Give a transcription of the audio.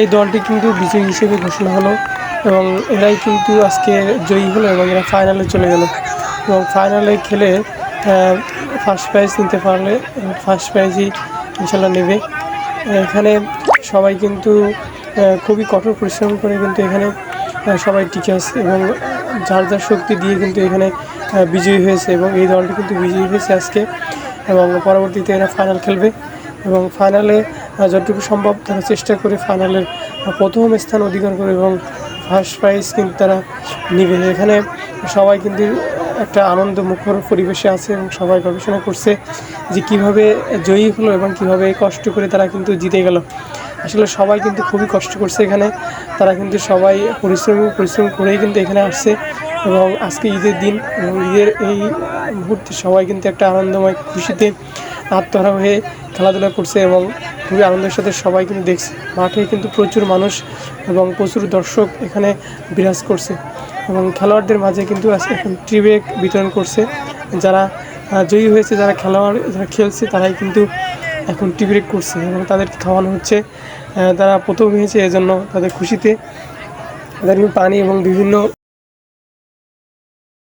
এই দলটি কিন্তু বিজয়ী হিসেবে ঘোষণা হলো এবং এরাই কিন্তু আজকে জয়ী হলো এবং এরা ফাইনালে চলে গেল এবং ফাইনালে খেলে ফার্স্ট প্রাইজ নিতে পারলে ফার্স্ট প্রাইজই ইনশাল্লাহ নেবে। এখানে সবাই কিন্তু খুবই কঠোর পরিশ্রম করে কিন্তু এখানে সবাই টিকে আছে এবং যার যার শক্তি দিয়ে কিন্তু এখানে বিজয়ী হয়েছে এবং এই দলটি কিন্তু বিজয়ী হয়েছে আজকে এবং পরবর্তীতে এরা ফাইনাল খেলবে এবং ফাইনালে যতটুকু সম্ভব তারা চেষ্টা করে ফাইনালের প্রথম স্থান অধিকার করে এবং ফার্স্ট প্রাইজ কিন্তু তারা নেবে। এখানে সবাই কিন্তু একটা আনন্দ মুখর পরিবেশে আছে এবং সবাই গবেষণা করছে যে কীভাবে জয়ী হলো এবং কীভাবে কষ্ট করে তারা কিন্তু জিতে গেল। আসলে সবাই কিন্তু খুবই কষ্ট করছে এখানে, তারা কিন্তু সবাই পরিশ্রম করেই কিন্তু এখানে আসছে এবং আজকে ঈদের দিন এবং ঈদের এই মুহূর্তে সবাই কিন্তু একটা আনন্দময় খুশিতে আত্মহারা হয়ে খেলাধুলা করছে এবং খুবই আনন্দের সাথে সবাই কিন্তু দেখছে। মাঠে কিন্তু প্রচুর মানুষ এবং প্রচুর দর্শক এখানে বিরাজ করছে এবং খেলোয়াড়দের মাঝে কিন্তু এখন টি ব্যাগ বিতরণ করছে। যারা জয়ী হয়েছে, যারা খেলছে তারাই কিন্তু এখন টি ব্রেক করছে এবং তাদেরকে খাওয়ানো হচ্ছে। তারা প্রথম হয়েছে এজন্য তাদের খুশিতে তাদের পানি এবং বিভিন্ন